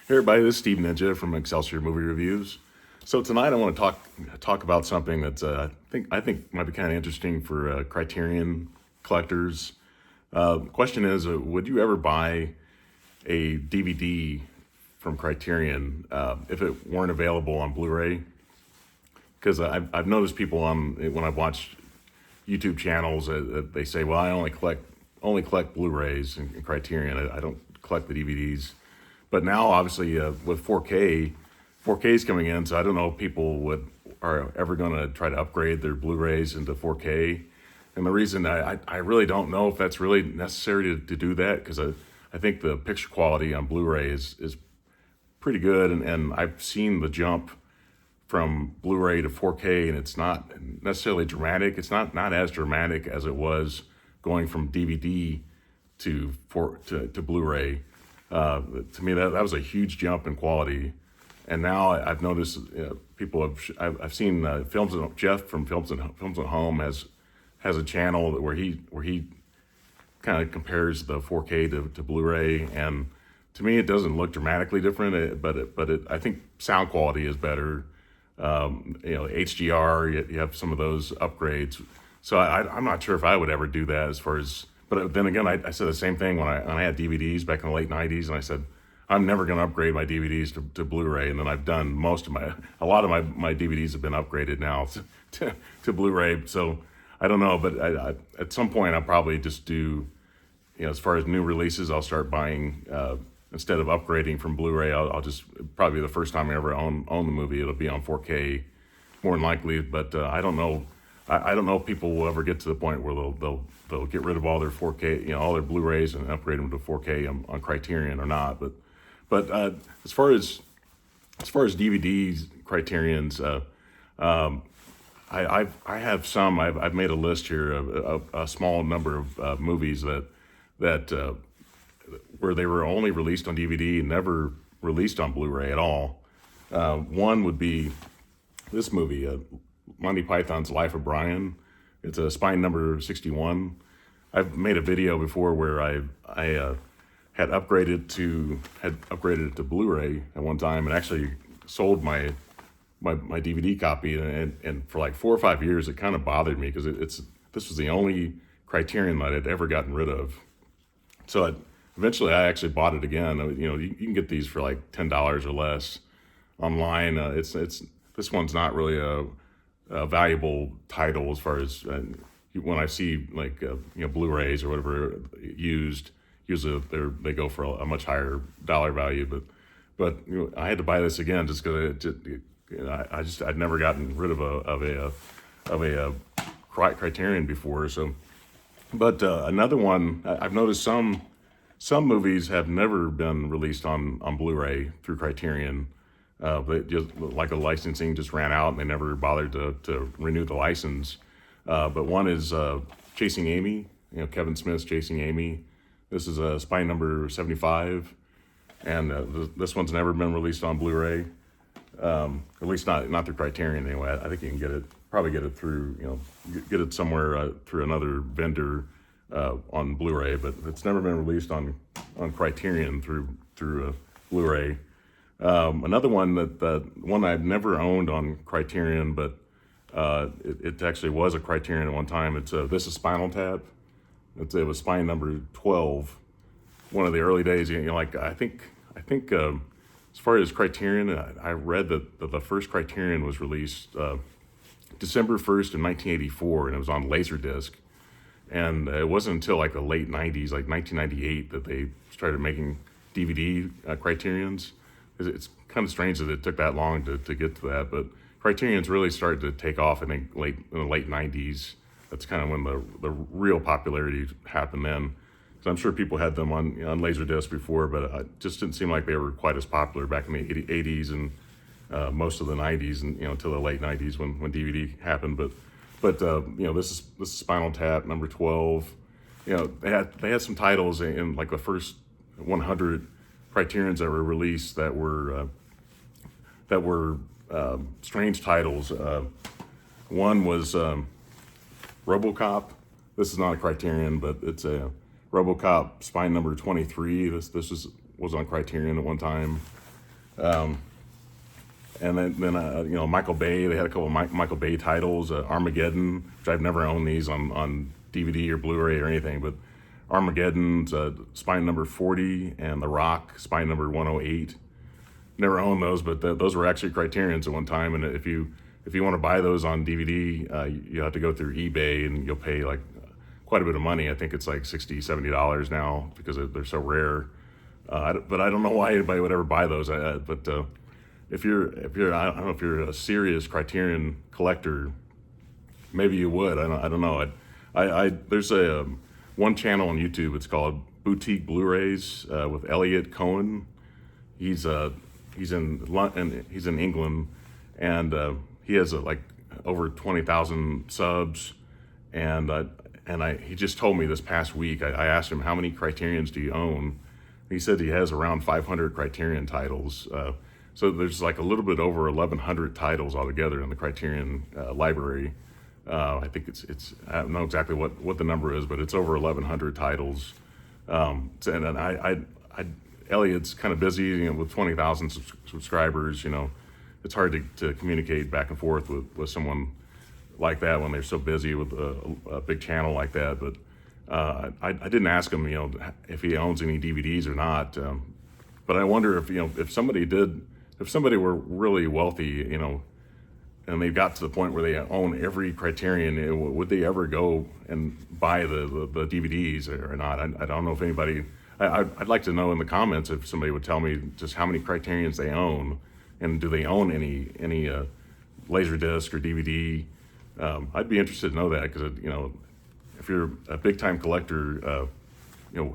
Hey everybody, this is Steve Ninja from Excelsior Movie Reviews. So tonight I want to talk about something that's I think might be kind of interesting for Criterion collectors. The question is, would you ever buy a DVD from Criterion if it weren't available on Blu-ray? Because I've noticed people when I've watched YouTube channels, they say, "Well, I only collect Blu-rays and Criterion. I don't collect the DVDs." But now, obviously, with 4K, 4K is coming in, so I don't know if people are ever going to try to upgrade their Blu-rays into 4K. And the reason I really don't know if that's really necessary to do that, because I think the picture quality on Blu-ray is pretty good, and I've seen the jump from Blu-ray to 4K, and it's not necessarily dramatic. It's not as dramatic as it was going from DVD to Blu-ray. To me, that was a huge jump in quality, and now I've noticed I've seen Jeff from Films at Home has a channel where he kind of compares the 4K to Blu-ray, and to me it doesn't look dramatically different, but I think sound quality is better. HDR, you have some of those upgrades, so I'm not sure if I would ever do that as far as. But then again, I said the same thing when I had DVDs back in the late '90s, and I said I'm never going to upgrade my DVDs to Blu-ray, and then I've done a lot of my DVDs have been upgraded now to Blu-ray. So I don't know, but at some point I'll probably just do, as far as new releases, I'll start buying instead of upgrading from Blu-ray. I'll just probably the first time I ever own the movie, it'll be on 4K more than likely. But I don't know. I don't know if people will ever get to the point where they'll get rid of all their 4K, all their Blu-rays and upgrade them to 4K on Criterion or not. But as far as DVDs, Criterion's, I have some. I've made a list here of a small number of movies that where they were only released on DVD and never released on Blu-ray at all. One would be this movie, Monty Python's Life of Brian. It's a spine number 61. I've made a video before where I had upgraded it to Blu-ray at one time, and actually sold my DVD copy, and for like 4 or 5 years it kind of bothered me because this was the only Criterion that I'd ever gotten rid of. So eventually I actually bought it again. You can get these for like $10 or less online. This one's not really a valuable title as far as when I see like Blu-rays or whatever used. Usually they go for a much higher dollar value, but I had to buy this again just because I'd never gotten rid of a Criterion before. So, but another one I've noticed some movies have never been released on Blu-ray through Criterion. But just like the licensing just ran out and they never bothered to renew the license. But one is Chasing Amy, Kevin Smith's Chasing Amy. This is a spine number 75, and this one's never been released on Blu-ray. At least not through Criterion anyway. I think you can probably get it through, get it somewhere through another vendor on Blu-ray, but it's never been released on Criterion through Blu-ray. Another one one I've never owned on Criterion, but it actually was a Criterion at one time. It's This is Spinal Tap. It was spine number 12. One of the early days, I think as far as Criterion, I read that the first Criterion was released December 1st in 1984, and it was on Laserdisc. And it wasn't until like the late 90s, like 1998, that they started making DVD Criterions. It's kind of strange that it took that long to get to that, but Criterion's really started to take off, I think, in the late 90s. That's kind of when the real popularity happened then. So I'm sure people had them on Laserdisc before, but it just didn't seem like they were quite as popular back in the 80s and most of the 90s, and until the late 90s when DVD happened. But this is Spinal Tap number 12. They had some titles in like the first 100 Criterions that were released that were strange titles. One was RoboCop. This is not a Criterion, but it's a RoboCop spine number 23. This was on Criterion at one time. And then Michael Bay. They had a couple of Michael Bay titles. Armageddon, which I've never owned these on DVD or Blu-ray or anything, but Armageddon's spine number 40, and The Rock spine number 108. Never owned those, but those were actually Criterion's at one time. And if you want to buy those on DVD, you have to go through eBay, and you'll pay like quite a bit of money. I think it's like $60, $70 now because they're so rare. But I don't know why anybody would ever buy those. But if you're I don't know if you're a serious Criterion collector, maybe you would. I don't know. There's a one channel on YouTube. It's called Boutique Blu-Rays with Elliot Coen. He's in England, and he has like over 20,000 subs, and he just told me this past week. I asked him, how many Criterions do you own? He said he has around 500 Criterion titles. So there's like a little bit over 1,100 titles altogether in the Criterion library. I think it's I don't know exactly what the number is, but it's over 1,100 titles. Elliot's kind of busy, with 20,000 subscribers. It's hard to communicate back and forth with someone like that when they're so busy with a big channel like that. But I didn't ask him, if he owns any DVDs or not. But I wonder if somebody were really wealthy, and they got to the point where they own every Criterion, would they ever go and buy the DVDs or not? I don't know if anybody. I'd like to know in the comments if somebody would tell me just how many Criterions they own, and do they own any Laserdisc or DVD? I'd be interested to know that, because if you're a big time collector,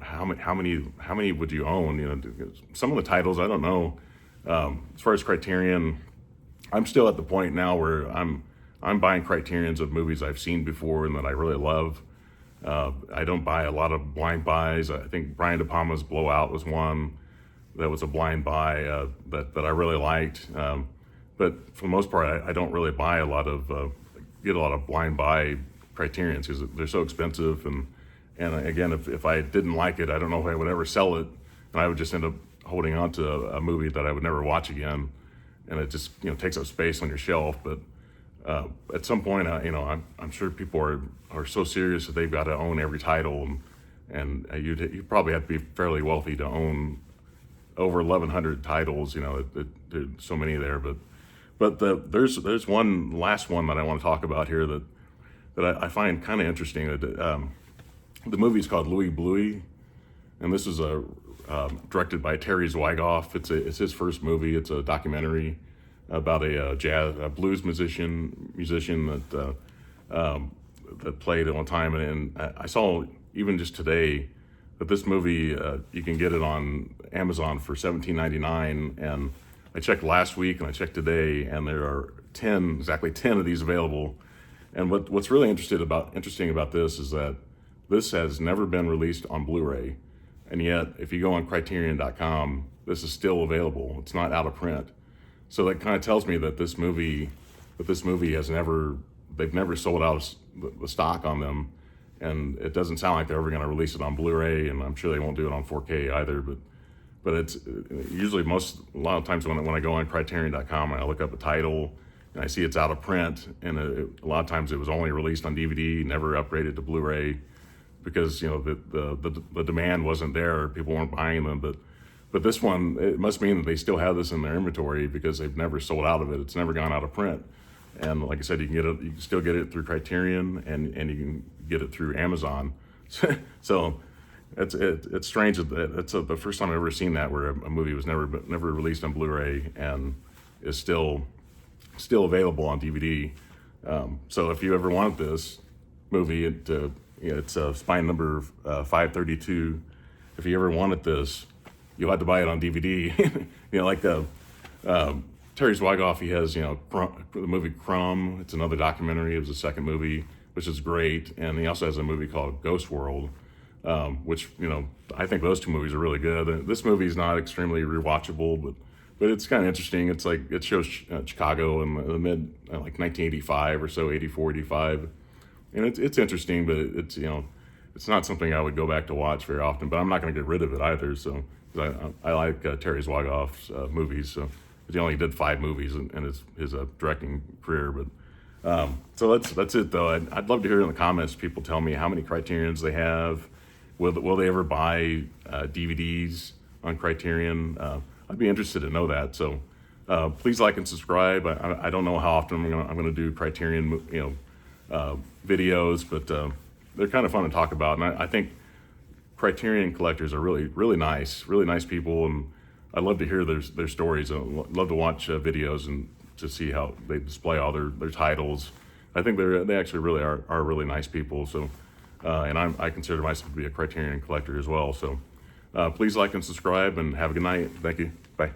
how many would you own? Some of the titles I don't know. As far as Criterion, I'm still at the point now where I'm buying Criterions of movies I've seen before and that I really love. I don't buy a lot of blind buys. I think Brian De Palma's Blowout was one that was a blind buy that I really liked. But for the most part, I don't really buy get a lot of blind buy Criterions because they're so expensive. And again, if I didn't like it, I don't know if I would ever sell it, and I would just end up holding on to a movie that I would never watch again, and it just takes up space on your shelf. But at some point, I'm sure people are so serious that they've got to own every title, and you probably have to be fairly wealthy to own over 1,100 titles. There's so many there. But there's one last one that I want to talk about here that I find kind of interesting. The movie is called Louis Bluey, and this is directed by Terry Zwigoff. It's his first movie. It's a documentary about a blues musician that played at one time. And I saw even just today that this movie you can get it on Amazon for $17.99. And I checked last week and I checked today, and there are exactly 10 of these available. And what's really interesting about this is that this has never been released on Blu-ray, and yet if you go on Criterion.com, this is still available. It's not out of print. So that kind of tells me that this movie they've never sold out the stock on them, and it doesn't sound like they're ever going to release it on Blu-ray, and I'm sure they won't do it on 4K either. But it's usually a lot of times when I go on Criterion.com and I look up a title and I see it's out of print, and a lot of times it was only released on DVD, never upgraded to Blu-ray, because the demand wasn't there, people weren't buying them. But this one, it must mean that they still have this in their inventory because they've never sold out of it. It's never gone out of print. And like I said, you can still get it through Criterion, and you can get it through Amazon. So it's strange that it's the first time I've ever seen that, where a movie was never released on Blu-ray and is still available on DVD. So if you ever wanted this movie, it's spine number 532. If you ever wanted this, you'll have to buy it on DVD. Terry Zwigoff, he has the movie Crumb. It's another documentary. It was the second movie, which is great. And he also has a movie called Ghost World, which I think those two movies are really good. This movie is not extremely rewatchable, but it's kind of interesting. It's like it shows Chicago in the mid 1985 or so, 84, 85, and it's interesting. But it's not something I would go back to watch very often. But I'm not going to get rid of it either. So 'cause I like Terry Zwigoff's movies. So 'cause he only did 5 movies in his directing career. But so that's it though. I'd love to hear in the comments people tell me how many Criterions they have. Will they ever buy DVDs on Criterion? I'd be interested to know that. So please like and subscribe. I don't know how often I'm gonna do Criterion videos, but they're kind of fun to talk about, and I think Criterion collectors are really nice people, and I love to hear their stories. I love to watch videos and to see how they display all their titles. I think they actually really are really nice people. So, and I consider myself to be a Criterion collector as well. So, please like and subscribe, and have a good night. Thank you. Bye.